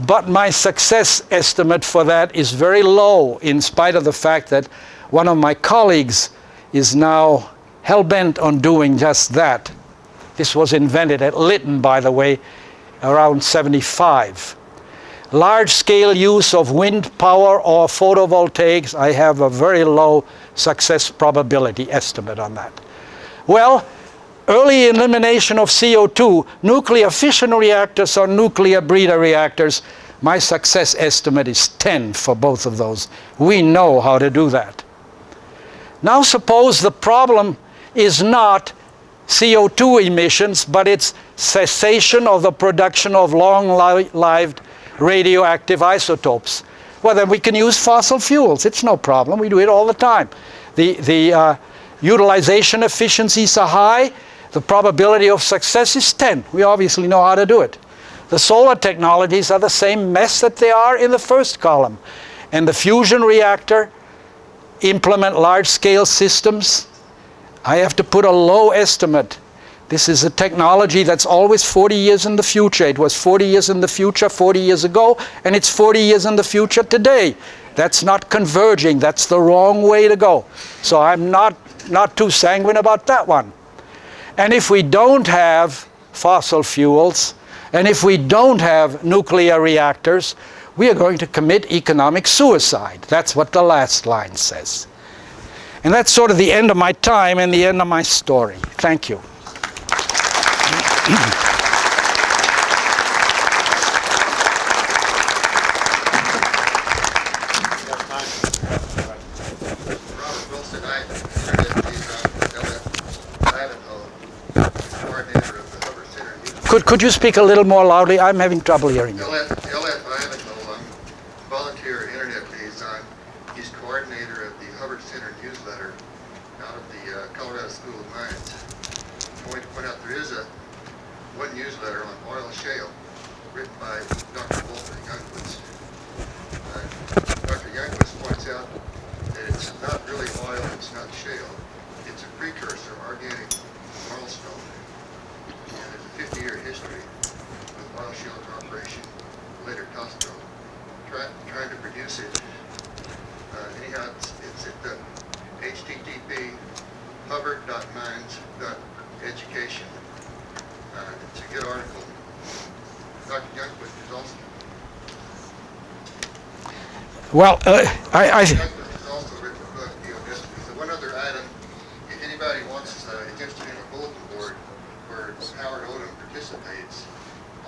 but my success estimate for that is very low, in spite of the fact that one of my colleagues is now hell-bent on doing just that. This was invented at Lytton, by the way, around 75. Large-scale use of wind power or photovoltaics, I have a very low success probability estimate on that. Well, early elimination of CO2, nuclear fission reactors or nuclear breeder reactors, my success estimate is 10 for both of those. We know how to do that. Now suppose the problem is not CO2 emissions, but it's cessation of the production of long-lived radioactive isotopes. Well, then we can use fossil fuels. It's no problem. We do it all the time. The utilization efficiencies are high. The probability of success is 10. We obviously know how to do it. The solar technologies are the same mess that they are in the first column. And the fusion reactor, implement large-scale systems. I have to put a low estimate. This is a technology that's always 40 years in the future. It was 40 years in the future 40 years ago, and it's 40 years in the future today. That's not converging. That's the wrong way to go. So I'm not too sanguine about that one. And if we don't have fossil fuels, and if we don't have nuclear reactors, we are going to commit economic suicide. That's what the last line says. And that's sort of the end of my time and the end of my story. Thank you. Could you speak a little more loudly? I'm having trouble hearing you. Volunteer internet liaison. He's coordinator of the Hubbard Center newsletter out of the Colorado School of Mines. I want to point out there is one newsletter on oil shale written by Dr. Walter Youngquist. Dr. Youngquist points out that it's not really oil, it's not shale. It's a precursor, organic marlstone. And there's a 50-year history with oil shale corporation, later Costco, trying to produce it. Anyhow, it's at the http hubbard.mines.education. It's a good article. Dr. Youngquist is also. Well, Youngquist has also written a book, Geodesity. So one other item, if anybody wants, is interested in a bulletin board where Howard Odom participates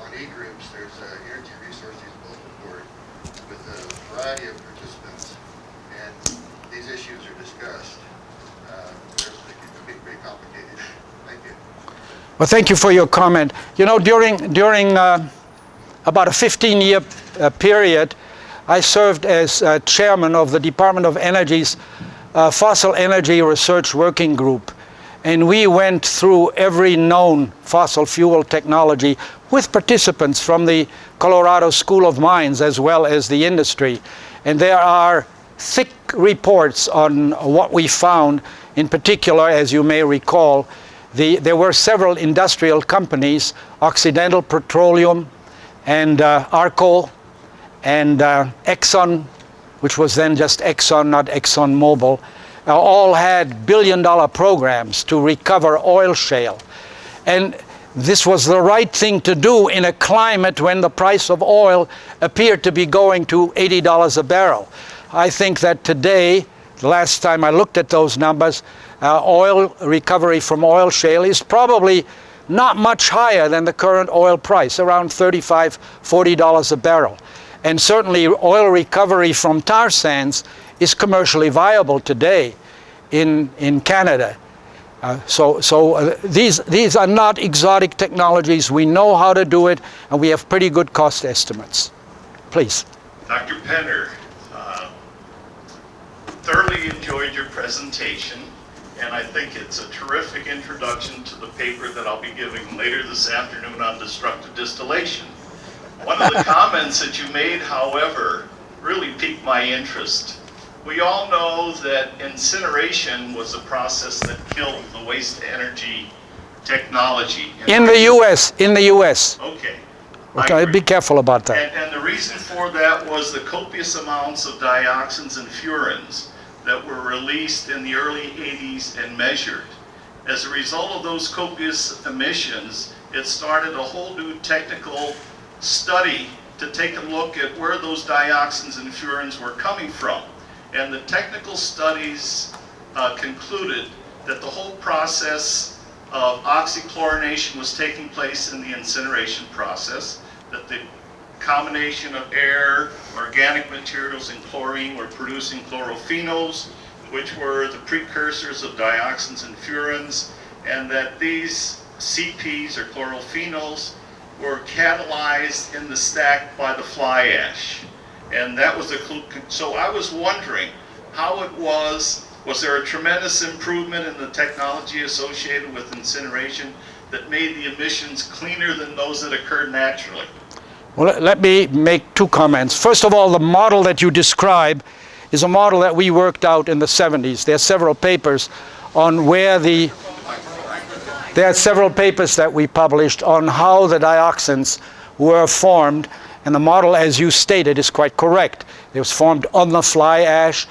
on e-groups, there's an Energy Resources bulletin board with a variety of participants, and these issues are discussed. It's pretty complicated. Thank you. well, thank you for your comment. You know, during about a 15-year period, I served as chairman of the Department of Energy's Fossil Energy Research Working Group. And we went through every known fossil fuel technology with participants from the Colorado School of Mines as well as the industry. And there are thick reports on what we found. In particular, as you may recall, there were several industrial companies, Occidental Petroleum and Arco and Exxon, which was then just Exxon, not ExxonMobil, all had billion-dollar programs to recover oil shale. And this was the right thing to do in a climate when the price of oil appeared to be going to $80 a barrel. I think that today, the last time I looked at those numbers, oil recovery from oil shale is probably not much higher than the current oil price, around $35, $40 a barrel. And certainly oil recovery from tar sands is commercially viable today in Canada. These are not exotic technologies. We know how to do it, and we have pretty good cost estimates. Please. Dr. Penner, thoroughly enjoyed your presentation, and I think it's a terrific introduction to the paper that I'll be giving later this afternoon on destructive distillation. One of the comments that you made, however, really piqued my interest. We all know that incineration was a process that killed the waste energy technology. In the U.S. Okay. Okay, be careful about that. And the reason for that was the copious amounts of dioxins and furans that were released in the early 80s and measured. As a result of those copious emissions, it started a whole new technical study to take a look at where those dioxins and furans were coming from. And the technical studies concluded that the whole process of oxychlorination was taking place in the incineration process, that the combination of air, organic materials, and chlorine were producing chlorophenols, which were the precursors of dioxins and furans, and that these CPs, or chlorophenols, were catalyzed in the stack by the fly ash. And that was the clue. So I was wondering how it was there a tremendous improvement in the technology associated with incineration that made the emissions cleaner than those that occurred naturally? Well, let me make two comments. First of all, the model that you describe is a model that we worked out in the 70s. There are several papers on there are several papers that we published on how the dioxins were formed, and the model, as you stated, is quite correct. It was formed on the fly ash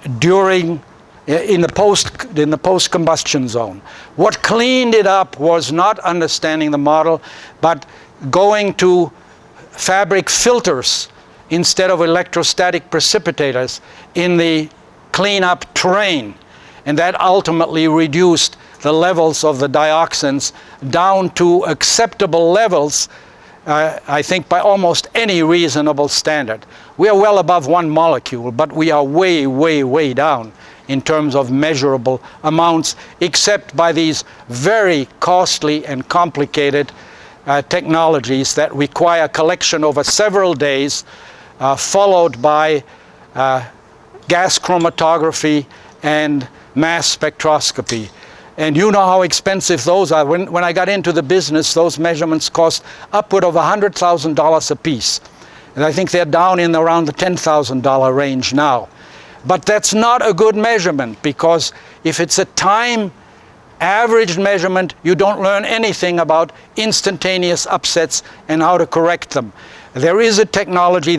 in the post-combustion zone. What cleaned it up was not understanding the model, but going to fabric filters instead of electrostatic precipitators in the cleanup train. And that ultimately reduced the levels of the dioxins down to acceptable levels, I think, by almost any reasonable standard. We are well above 1 molecule, but we are way, way, way down in terms of measurable amounts, except by these very costly and complicated technologies that require collection over several days, followed by gas chromatography and mass spectroscopy. And you know how expensive those are. When I got into the business, those measurements cost upward of $100,000 a piece. And I think they're down in around the $10,000 range now. But that's not a good measurement, because if it's a time averaged measurement, you don't learn anything about instantaneous upsets and how to correct them. There is a technology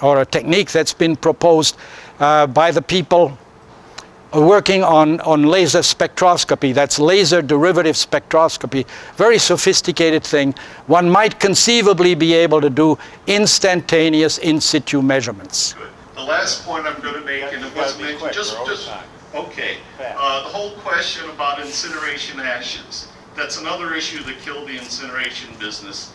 or a technique that's been proposed by the people working on laser spectroscopy. That's laser derivative spectroscopy. Very sophisticated thing. One might conceivably be able to do instantaneous in situ measurements. Good. The last point I'm going to make, and it was mentioned, okay. The whole question about incineration ashes. That's another issue that killed the incineration business.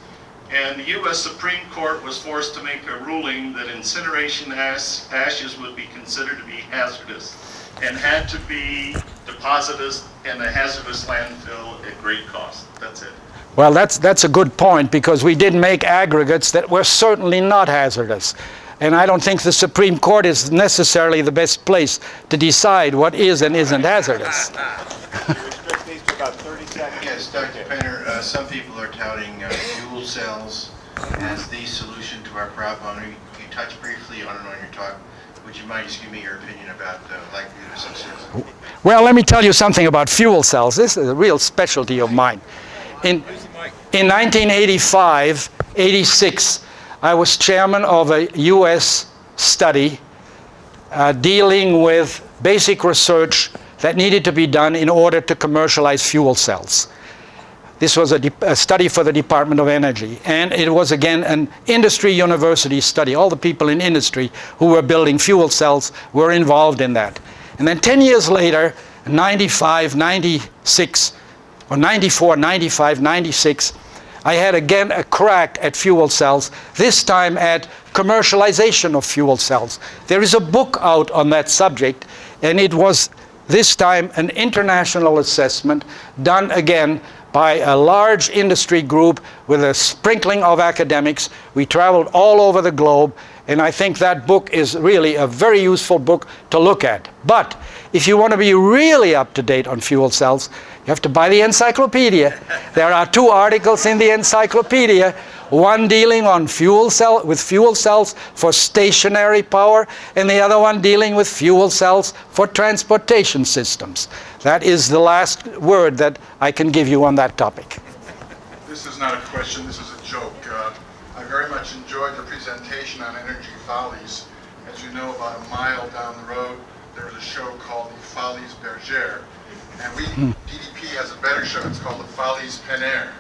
And the U.S. Supreme Court was forced to make a ruling that incineration ashes would be considered to be hazardous and had to be deposited in a hazardous landfill at great cost. That's it. Well, that's a good point, because we did make aggregates that were certainly not hazardous. And I don't think the Supreme Court is necessarily the best place to decide what is and isn't hazardous. About 30 seconds. Yes, Dr. Penner, some people are touting fuel cells as the solution to our problem. You touched briefly on it on your talk. Would you mind just giving me your opinion about the likelihood of success? Well, let me tell you something about fuel cells. This is a real specialty of mine. In 1985, 86, I was chairman of a US study dealing with basic research that needed to be done in order to commercialize fuel cells. This was a study for the Department of Energy, and it was again an industry university study. All the people in industry who were building fuel cells were involved in that. And then 10 years later, 95, 96, or 94, 95, 96, I had again a crack at fuel cells, this time at commercialization of fuel cells. There is a book out on that subject, and it was this time an international assessment done again by a large industry group with a sprinkling of academics. We traveled all over the globe, and I think that book is really a very useful book to look at. But if you want to be really up to date on fuel cells, you have to buy the encyclopedia. There are 2 articles in the encyclopedia, one dealing on fuel cells for stationary power, and the other one dealing with fuel cells for transportation systems. That is the last word that I can give you on that topic. This is not a question, this is a joke. I very much enjoyed the presentation on Energy Follies. As you know, about a mile down the road, there's a show called the Follies Bergère. And DDP has a better show, it's called the Follies Pen Air.